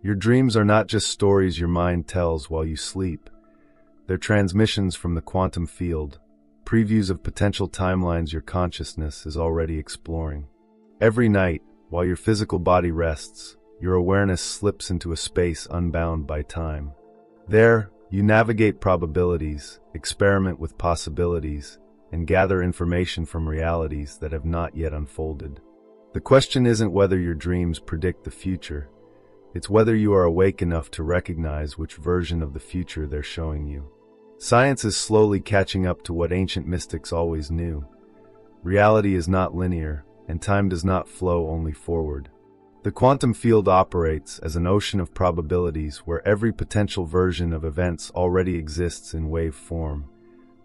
Your dreams are not just stories your mind tells while you sleep. They're transmissions from the quantum field, previews of potential timelines your consciousness is already exploring. Every night, while your physical body rests, your awareness slips into a space unbound by time. There, you navigate probabilities, experiment with possibilities, and gather information from realities that have not yet unfolded. The question isn't whether your dreams predict the future. It's whether you are awake enough to recognize which version of the future they're showing you. Science is slowly catching up to what ancient mystics always knew. Reality is not linear, and time does not flow only forward. The quantum field operates as an ocean of probabilities where every potential version of events already exists in wave form,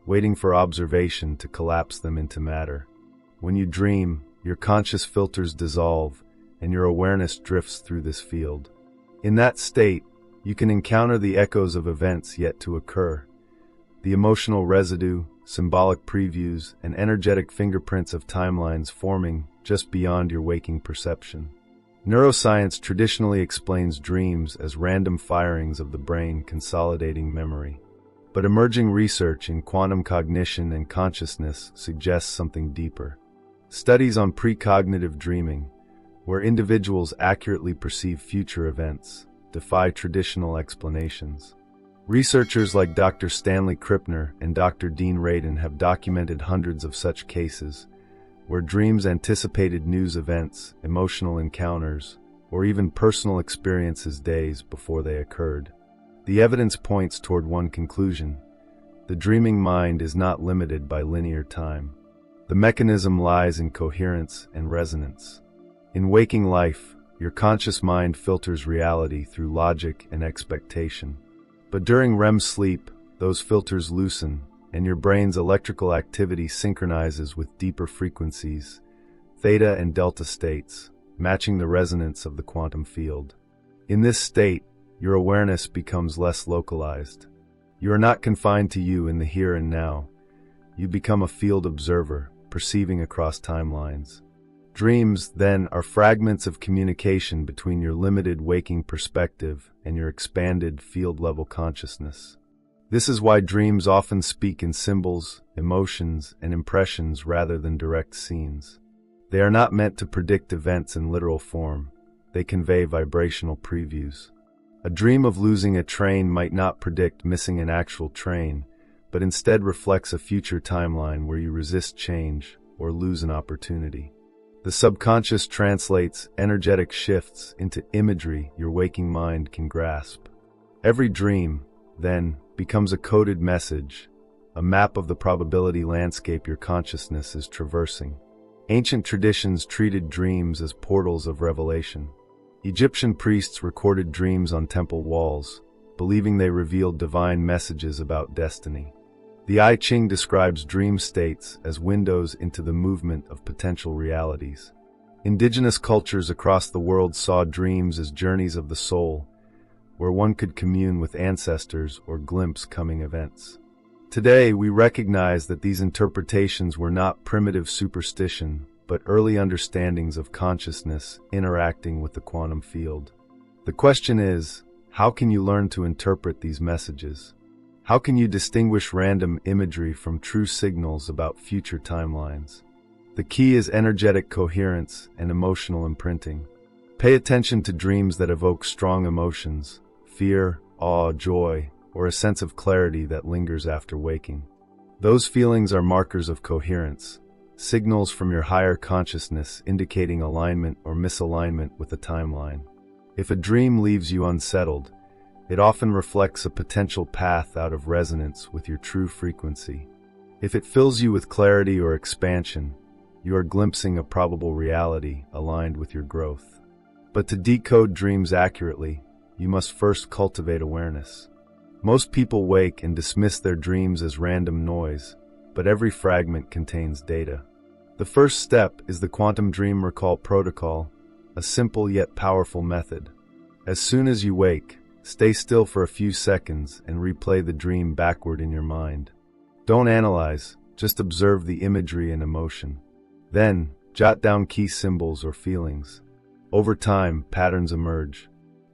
waiting for observation to collapse them into matter. When you dream, your conscious filters dissolve, and your awareness drifts through this field. In that state, you can encounter the echoes of events yet to occur, the emotional residue, symbolic previews, and energetic fingerprints of timelines forming just beyond your waking perception. Neuroscience traditionally explains dreams as random firings of the brain consolidating memory. But emerging research in quantum cognition and consciousness suggests something deeper. Studies on precognitive dreaming, where individuals accurately perceive future events, defy traditional explanations. Researchers like Dr. Stanley Krippner and Dr. Dean Radin have documented hundreds of such cases, where dreams anticipated news events, emotional encounters, or even personal experiences days before they occurred. The evidence points toward one conclusion: the dreaming mind is not limited by linear time. The mechanism lies in coherence and resonance. In waking life, your conscious mind filters reality through logic and expectation. But during REM sleep, those filters loosen, and your brain's electrical activity synchronizes with deeper frequencies, theta and delta states, matching the resonance of the quantum field. In this state, your awareness becomes less localized. You are not confined to you in the here and now. You become a field observer, perceiving across timelines. Dreams, then, are fragments of communication between your limited waking perspective and your expanded field-level consciousness. This is why dreams often speak in symbols, emotions, and impressions rather than direct scenes. They are not meant to predict events in literal form. They convey vibrational previews. A dream of losing a train might not predict missing an actual train, but instead reflects a future timeline where you resist change or lose an opportunity. The subconscious translates energetic shifts into imagery your waking mind can grasp. Every dream, then, becomes a coded message, a map of the probability landscape your consciousness is traversing. Ancient traditions treated dreams as portals of revelation. Egyptian priests recorded dreams on temple walls, believing they revealed divine messages about destiny. The I Ching describes dream states as windows into the movement of potential realities. Indigenous cultures across the world saw dreams as journeys of the soul, where one could commune with ancestors or glimpse coming events. Today, we recognize that these interpretations were not primitive superstition, but early understandings of consciousness interacting with the quantum field. The question is, how can you learn to interpret these messages? How can you distinguish random imagery from true signals about future timelines? The key is energetic coherence and emotional imprinting. Pay attention to dreams that evoke strong emotions, fear, awe, joy, or a sense of clarity that lingers after waking. Those feelings are markers of coherence, signals from your higher consciousness indicating alignment or misalignment with the timeline. If a dream leaves you unsettled, it often reflects a potential path out of resonance with your true frequency. If it fills you with clarity or expansion, you are glimpsing a probable reality aligned with your growth. But to decode dreams accurately, you must first cultivate awareness. Most people wake and dismiss their dreams as random noise, but every fragment contains data. The first step is the Quantum Dream Recall Protocol, a simple yet powerful method. As soon as you wake, stay still for a few seconds and replay the dream backward in your mind. Don't analyze, just observe the imagery and emotion. Then, jot down key symbols or feelings. Over time, patterns emerge.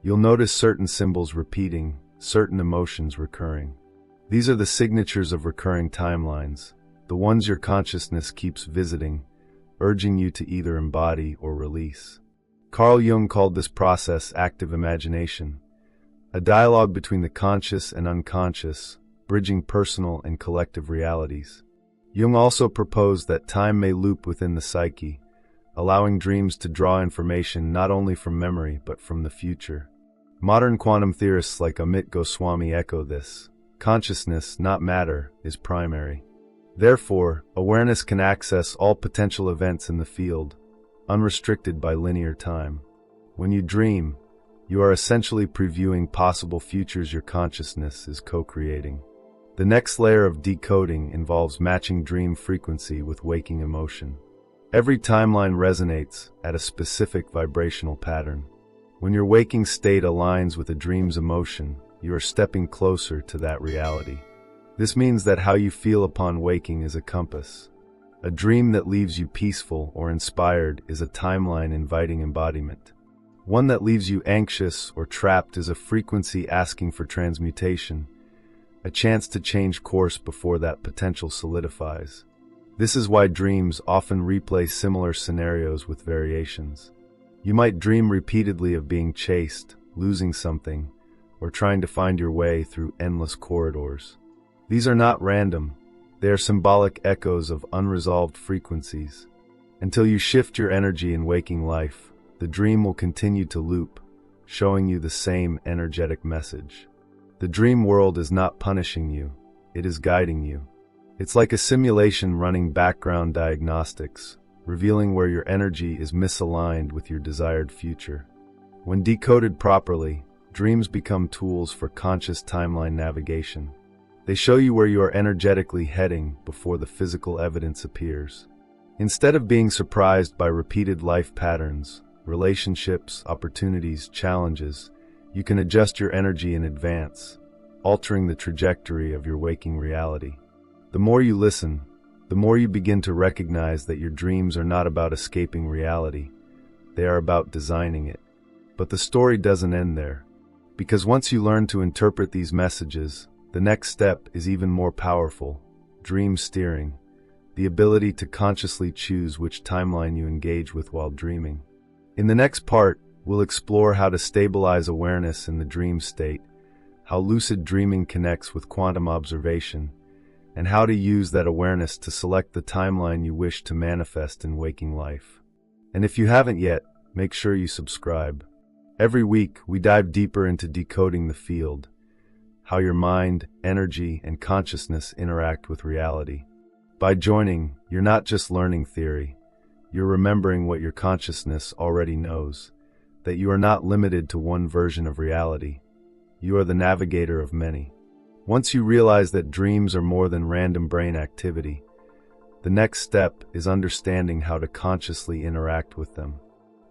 You'll notice certain symbols repeating, certain emotions recurring. These are the signatures of recurring timelines, the ones your consciousness keeps visiting, urging you to either embody or release. Carl Jung called this process active imagination, a dialogue between the conscious and unconscious, bridging personal and collective realities. Jung also proposed that time may loop within the psyche, allowing dreams to draw information not only from memory but from the future. Modern quantum theorists like Amit Goswami echo this. Consciousness, not matter, is primary. Therefore, awareness can access all potential events in the field, unrestricted by linear time. When you dream, you are essentially previewing possible futures your consciousness is co-creating. The next layer of decoding involves matching dream frequency with waking emotion. Every timeline resonates at a specific vibrational pattern. When your waking state aligns with a dream's emotion, you are stepping closer to that reality. This means that how you feel upon waking is a compass. A dream that leaves you peaceful or inspired is a timeline inviting embodiment. One that leaves you anxious or trapped is a frequency asking for transmutation, a chance to change course before that potential solidifies. This is why dreams often replay similar scenarios with variations. You might dream repeatedly of being chased, losing something, or trying to find your way through endless corridors. These are not random. They are symbolic echoes of unresolved frequencies. Until you shift your energy in waking life, the dream will continue to loop, showing you the same energetic message. The dream world is not punishing you, it is guiding you. It's like a simulation running background diagnostics, revealing where your energy is misaligned with your desired future. When decoded properly, dreams become tools for conscious timeline navigation. They show you where you are energetically heading before the physical evidence appears. Instead of being surprised by repeated life patterns, relationships, opportunities, challenges, you can adjust your energy in advance, altering the trajectory of your waking reality. The more you listen, the more you begin to recognize that your dreams are not about escaping reality. They are about designing it. But the story doesn't end there. Because once you learn to interpret these messages, the next step is even more powerful: dream steering, the ability to consciously choose which timeline you engage with while dreaming. In the next part, we'll explore how to stabilize awareness in the dream state, how lucid dreaming connects with quantum observation, and how to use that awareness to select the timeline you wish to manifest in waking life. And if you haven't yet, make sure you subscribe. Every week, we dive deeper into decoding the field, how your mind, energy, and consciousness interact with reality. By joining, you're not just learning theory, you're remembering what your consciousness already knows, that you are not limited to one version of reality. You are the navigator of many. Once you realize that dreams are more than random brain activity, the next step is understanding how to consciously interact with them.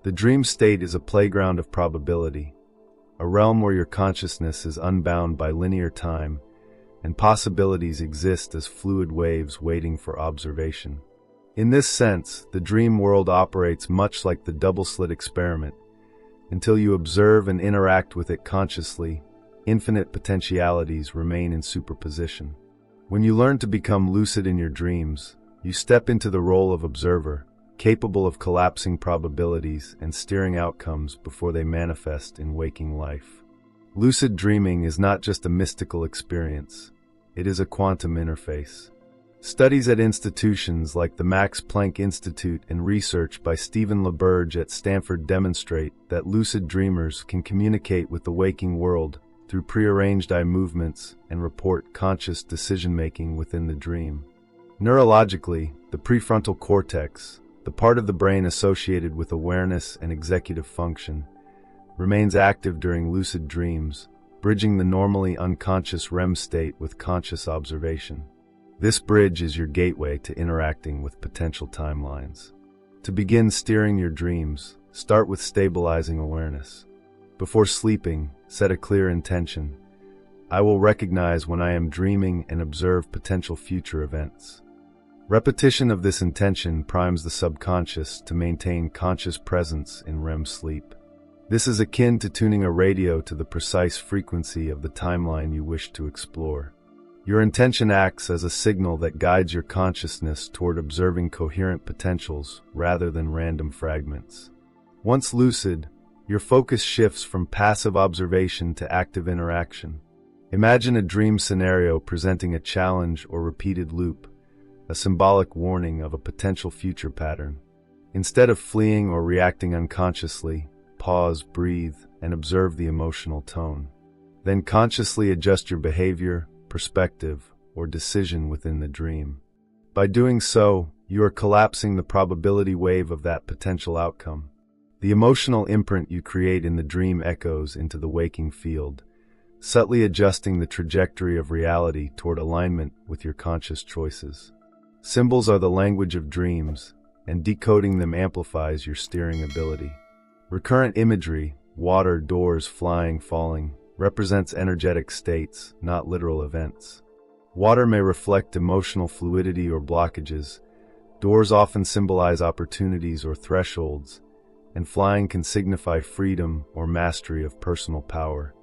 The dream state is a playground of probability, a realm where your consciousness is unbound by linear time, and possibilities exist as fluid waves waiting for observation. In this sense, the dream world operates much like the double-slit experiment. Until you observe and interact with it consciously, infinite potentialities remain in superposition. When you learn to become lucid in your dreams, you step into the role of observer, capable of collapsing probabilities and steering outcomes before they manifest in waking life. Lucid dreaming is not just a mystical experience, it is a quantum interface. Studies at institutions like the Max Planck Institute and research by Stephen LaBerge at Stanford demonstrate that lucid dreamers can communicate with the waking world through prearranged eye movements and report conscious decision-making within the dream. Neurologically, the prefrontal cortex, the part of the brain associated with awareness and executive function, remains active during lucid dreams, bridging the normally unconscious REM state with conscious observation. This bridge is your gateway to interacting with potential timelines. To begin steering your dreams, start with stabilizing awareness. Before sleeping, set a clear intention. I will recognize when I am dreaming and observe potential future events. Repetition of this intention primes the subconscious to maintain conscious presence in REM sleep. This is akin to tuning a radio to the precise frequency of the timeline you wish to explore. Your intention acts as a signal that guides your consciousness toward observing coherent potentials rather than random fragments. Once lucid, your focus shifts from passive observation to active interaction. Imagine a dream scenario presenting a challenge or repeated loop, a symbolic warning of a potential future pattern. Instead of fleeing or reacting unconsciously, pause, breathe, and observe the emotional tone. Then consciously adjust your behavior, perspective, or decision within the dream. By doing so, you are collapsing the probability wave of that potential outcome. The emotional imprint you create in the dream echoes into the waking field, subtly adjusting the trajectory of reality toward alignment with your conscious choices. Symbols are the language of dreams, and decoding them amplifies your steering ability. Recurrent imagery, water, doors, flying, falling, represents energetic states, not literal events. Water may reflect emotional fluidity or blockages. Doors often symbolize opportunities or thresholds, and flying can signify freedom or mastery of personal power.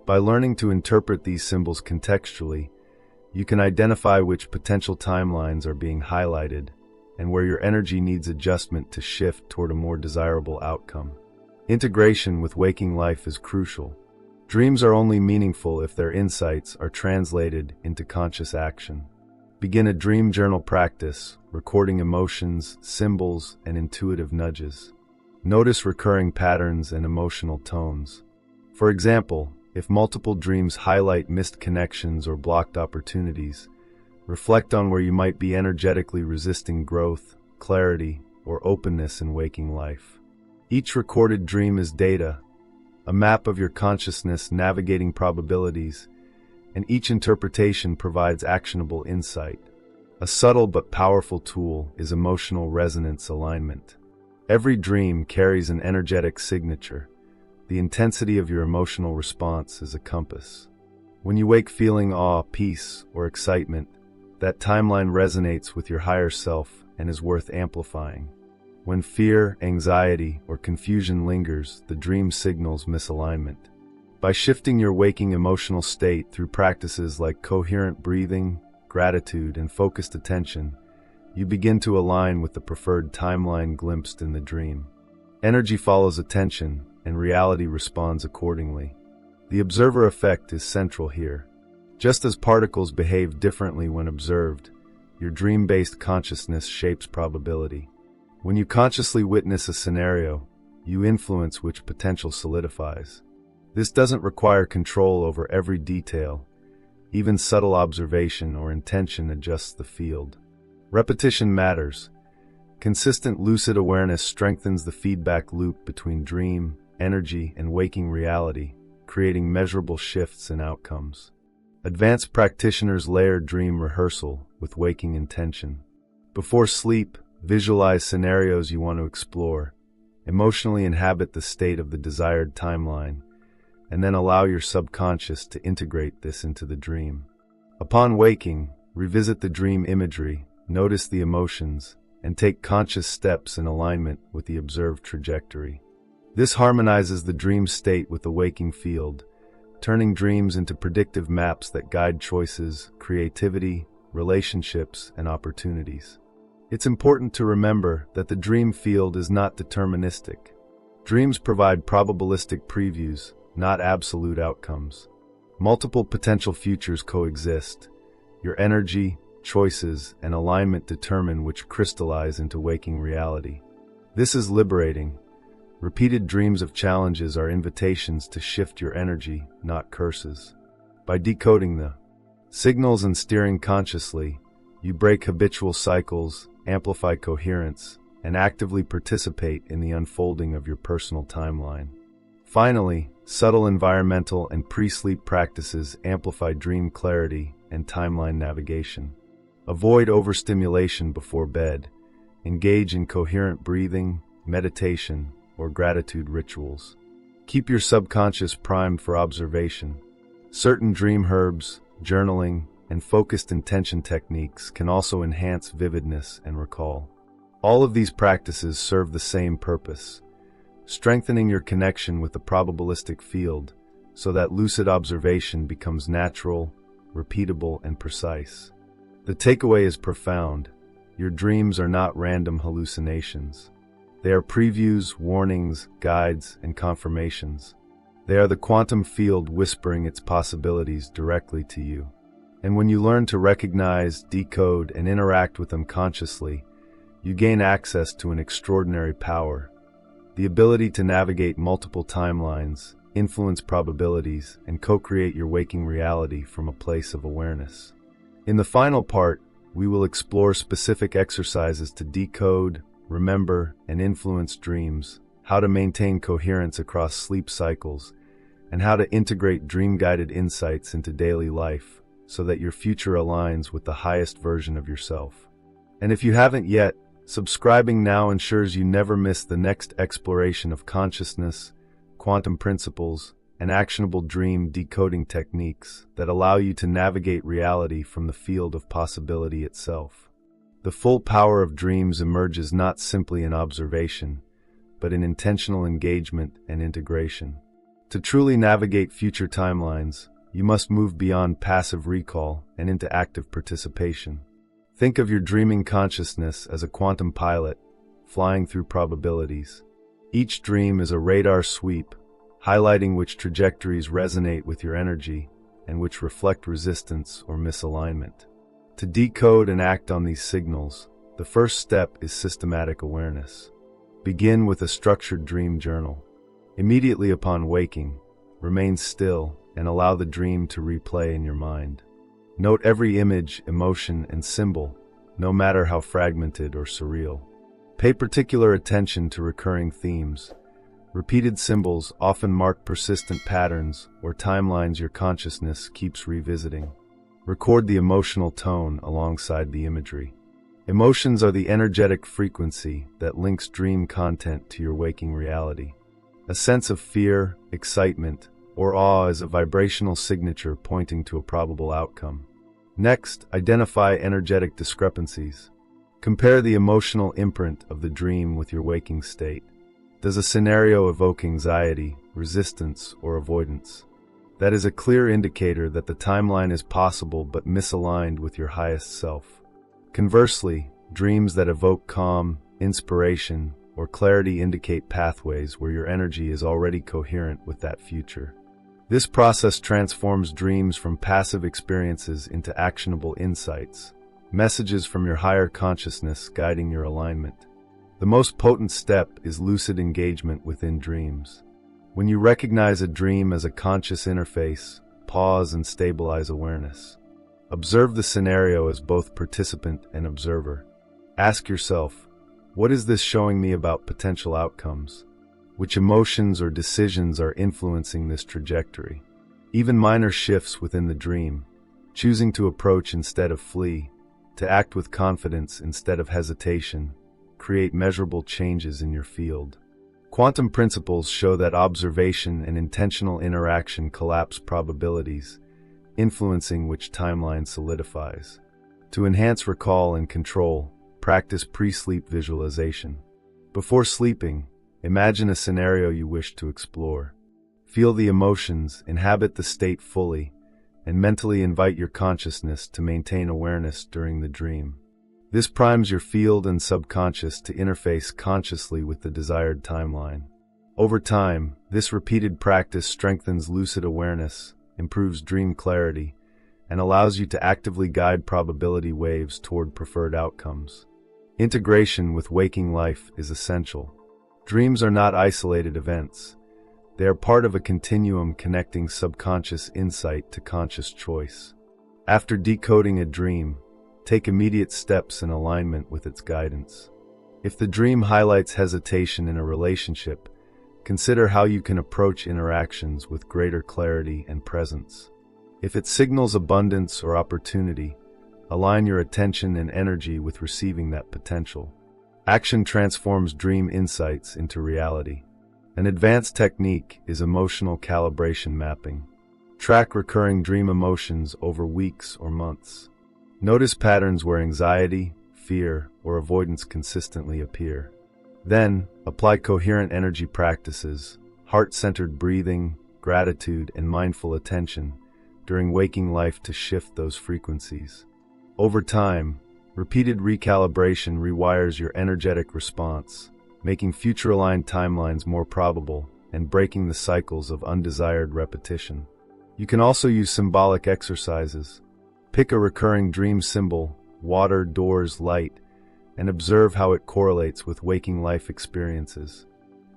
By learning to interpret these symbols contextually, you can identify which potential timelines are being highlighted and where your energy needs adjustment to shift toward a more desirable outcome. Integration with waking life is crucial. Dreams are only meaningful if their insights are translated into conscious action. Begin a dream journal practice, recording emotions, symbols, and intuitive nudges. Notice recurring patterns and emotional tones. For example, if multiple dreams highlight missed connections or blocked opportunities, reflect on where you might be energetically resisting growth, clarity, or openness in waking life. Each recorded dream is data, a map of your consciousness navigating probabilities, and each interpretation provides actionable insight. A subtle but powerful tool is emotional resonance alignment. Every dream carries an energetic signature. The intensity of your emotional response is a compass. When you wake feeling awe, peace, or excitement, that timeline resonates with your higher self and is worth amplifying. When fear, anxiety, or confusion lingers, the dream signals misalignment. By shifting your waking emotional state through practices like coherent breathing, gratitude, and focused attention, you begin to align with the preferred timeline glimpsed in the dream. Energy follows attention, and reality responds accordingly. The observer effect is central here. Just as particles behave differently when observed, your dream-based consciousness shapes probability. When you consciously witness a scenario, you influence which potential solidifies. This doesn't require control over every detail. Even subtle observation or intention adjusts the field. Repetition matters. Consistent lucid awareness strengthens the feedback loop between dream, energy, and waking reality, creating measurable shifts in outcomes. Advanced practitioners layer dream rehearsal with waking intention. Before sleep, visualize scenarios you want to explore, emotionally inhabit the state of the desired timeline, and then allow your subconscious to integrate this into the dream. Upon waking, revisit the dream imagery, notice the emotions, and take conscious steps in alignment with the observed trajectory. This harmonizes the dream state with the waking field, turning dreams into predictive maps that guide choices, creativity, relationships, and opportunities. It's important to remember that the dream field is not deterministic. Dreams provide probabilistic previews, not absolute outcomes. Multiple potential futures coexist. Your energy, choices, and alignment determine which crystallize into waking reality. This is liberating. Repeated dreams of challenges are invitations to shift your energy, not curses. By decoding the signals and steering consciously, you break habitual cycles, amplify coherence, and actively participate in the unfolding of your personal timeline. Finally, subtle environmental and pre-sleep practices amplify dream clarity and timeline navigation. Avoid overstimulation before bed. Engage in coherent breathing, meditation, or gratitude rituals. Keep your subconscious primed for observation. Certain dream herbs, journaling, and focused intention techniques can also enhance vividness and recall. All of these practices serve the same purpose: strengthening your connection with the probabilistic field so that lucid observation becomes natural, repeatable, and precise. The takeaway is profound. Your dreams are not random hallucinations. They are previews, warnings, guides, and confirmations. They are the quantum field whispering its possibilities directly to you. And when you learn to recognize, decode, and interact with them consciously, you gain access to an extraordinary power, the ability to navigate multiple timelines, influence probabilities, and co-create your waking reality from a place of awareness. In the final part, we will explore specific exercises to decode, remember, and influence dreams, how to maintain coherence across sleep cycles, and how to integrate dream-guided insights into daily life so that your future aligns with the highest version of yourself. And if you haven't yet, subscribing now ensures you never miss the next exploration of consciousness, quantum principles, and actionable dream decoding techniques that allow you to navigate reality from the field of possibility itself. The full power of dreams emerges not simply in observation, but in intentional engagement and integration. To truly navigate future timelines, you must move beyond passive recall and into active participation. Think of your dreaming consciousness as a quantum pilot, flying through probabilities. Each dream is a radar sweep, highlighting which trajectories resonate with your energy and which reflect resistance or misalignment. To decode and act on these signals, the first step is systematic awareness. Begin with a structured dream journal. Immediately upon waking, remain still and allow the dream to replay in your mind. Note every image, emotion, and symbol, no matter how fragmented or surreal. Pay particular attention to recurring themes. Repeated symbols often mark persistent patterns or timelines your consciousness keeps revisiting. Record the emotional tone alongside the imagery. Emotions are the energetic frequency that links dream content to your waking reality. A sense of fear, excitement, or awe is a vibrational signature pointing to a probable outcome. Next, identify energetic discrepancies. Compare the emotional imprint of the dream with your waking state. Does a scenario evoke anxiety, resistance, or avoidance? That is a clear indicator that the timeline is possible but misaligned with your highest self. Conversely, dreams that evoke calm, inspiration, or clarity indicate pathways where your energy is already coherent with that future. This process transforms dreams from passive experiences into actionable insights, messages from your higher consciousness guiding your alignment. The most potent step is lucid engagement within dreams. When you recognize a dream as a conscious interface, pause and stabilize awareness. Observe the scenario as both participant and observer. Ask yourself, what is this showing me about potential outcomes? Which emotions or decisions are influencing this trajectory? Even minor shifts within the dream, choosing to approach instead of flee, to act with confidence instead of hesitation, create measurable changes in your field. Quantum principles show that observation and intentional interaction collapse probabilities, influencing which timeline solidifies. To enhance recall and control, practice pre-sleep visualization. Before sleeping, imagine a scenario you wish to explore. Feel the emotions, inhabit the state fully, and mentally invite your consciousness to maintain awareness during the dream. This primes your field and subconscious to interface consciously with the desired timeline. Over time, this repeated practice strengthens lucid awareness, improves dream clarity, and allows you to actively guide probability waves toward preferred outcomes. Integration with waking life is essential. Dreams are not isolated events. They are part of a continuum connecting subconscious insight to conscious choice. After decoding a dream, take immediate steps in alignment with its guidance. If the dream highlights hesitation in a relationship, consider how you can approach interactions with greater clarity and presence. If it signals abundance or opportunity, align your attention and energy with receiving that potential. Action transforms dream insights into reality. An advanced technique is emotional calibration mapping. Track recurring dream emotions over weeks or months. Notice patterns where anxiety, fear, or avoidance consistently appear. Then, apply coherent energy practices, heart-centered breathing, gratitude, and mindful attention during waking life to shift those frequencies. Over time, repeated recalibration rewires your energetic response, making future-aligned timelines more probable and breaking the cycles of undesired repetition. You can also use symbolic exercises. Pick a recurring dream symbol, water, doors, light, and observe how it correlates with waking life experiences.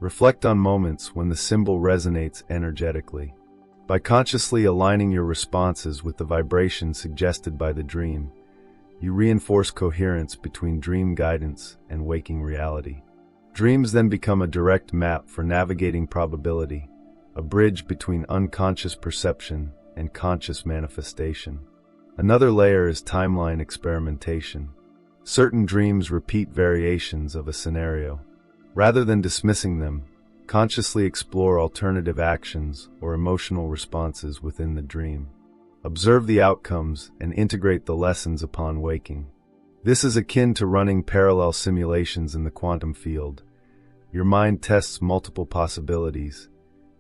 Reflect on moments when the symbol resonates energetically. By consciously aligning your responses with the vibration suggested by the dream, you reinforce coherence between dream guidance and waking reality. Dreams then become a direct map for navigating probability, a bridge between unconscious perception and conscious manifestation. Another layer is timeline experimentation. Certain dreams repeat variations of a scenario. Rather than dismissing them, consciously explore alternative actions or emotional responses within the dream. Observe the outcomes and integrate the lessons upon waking. This is akin to running parallel simulations in the quantum field. Your mind tests multiple possibilities,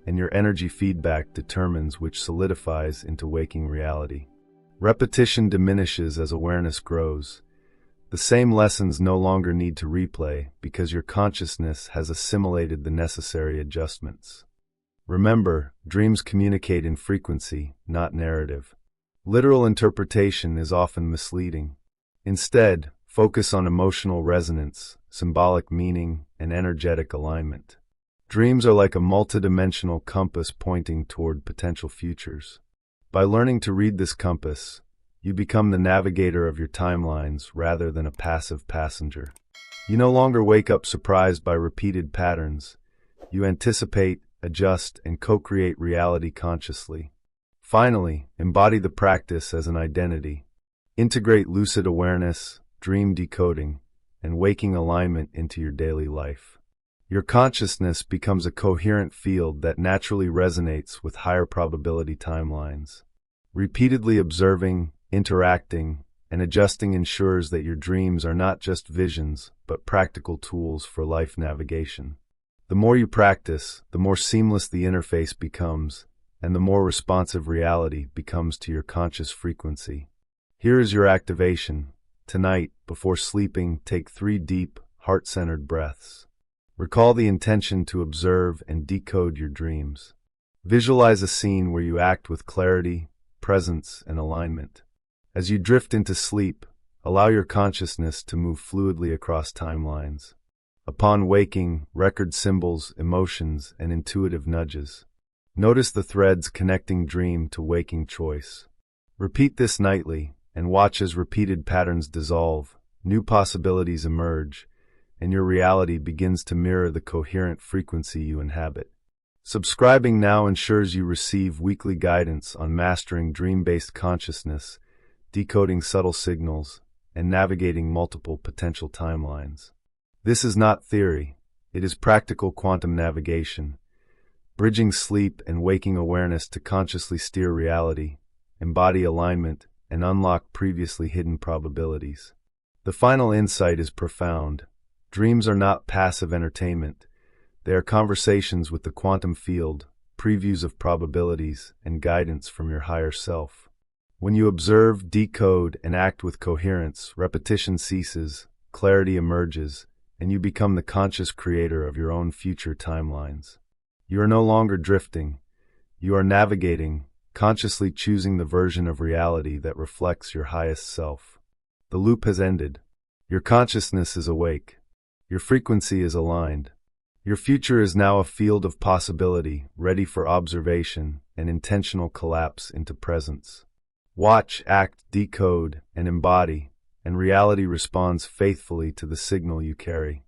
and your energy feedback determines which solidifies into waking reality. Repetition diminishes as awareness grows. The same lessons no longer need to replay because your consciousness has assimilated the necessary adjustments. Remember, dreams communicate in frequency, not narrative. Literal interpretation is often misleading. Instead, focus on emotional resonance, symbolic meaning, and energetic alignment. Dreams are like a multidimensional compass pointing toward potential futures. By learning to read this compass, you become the navigator of your timelines rather than a passive passenger. You no longer wake up surprised by repeated patterns. You anticipate, adjust, and co-create reality consciously. Finally, embody the practice as an identity. Integrate lucid awareness, dream decoding, and waking alignment into your daily life. Your consciousness becomes a coherent field that naturally resonates with higher probability timelines. Repeatedly observing, interacting, and adjusting ensures that your dreams are not just visions, but practical tools for life navigation. The more you practice, the more seamless the interface becomes, and the more responsive reality becomes to your conscious frequency. Here is your activation. Tonight, before sleeping, take 3 deep, heart-centered breaths. Recall the intention to observe and decode your dreams. Visualize a scene where you act with clarity, presence, and alignment. As you drift into sleep, allow your consciousness to move fluidly across timelines. Upon waking, record symbols, emotions, and intuitive nudges. Notice the threads connecting dream to waking choice. Repeat this nightly, and watch as repeated patterns dissolve, new possibilities emerge, and your reality begins to mirror the coherent frequency you inhabit. Subscribing now ensures you receive weekly guidance on mastering dream-based consciousness, decoding subtle signals, and navigating multiple potential timelines. This is not theory, it is practical quantum navigation, bridging sleep and waking awareness to consciously steer reality, embody alignment, and unlock previously hidden probabilities. The final insight is profound. Dreams are not passive entertainment. They are conversations with the quantum field, previews of probabilities, and guidance from your higher self. When you observe, decode, and act with coherence, repetition ceases, clarity emerges, and you become the conscious creator of your own future timelines. You are no longer drifting. You are navigating, consciously choosing the version of reality that reflects your highest self. The loop has ended. Your consciousness is awake. Your frequency is aligned. Your future is now a field of possibility, ready for observation and intentional collapse into presence. Watch, act, decode, and embody, and reality responds faithfully to the signal you carry.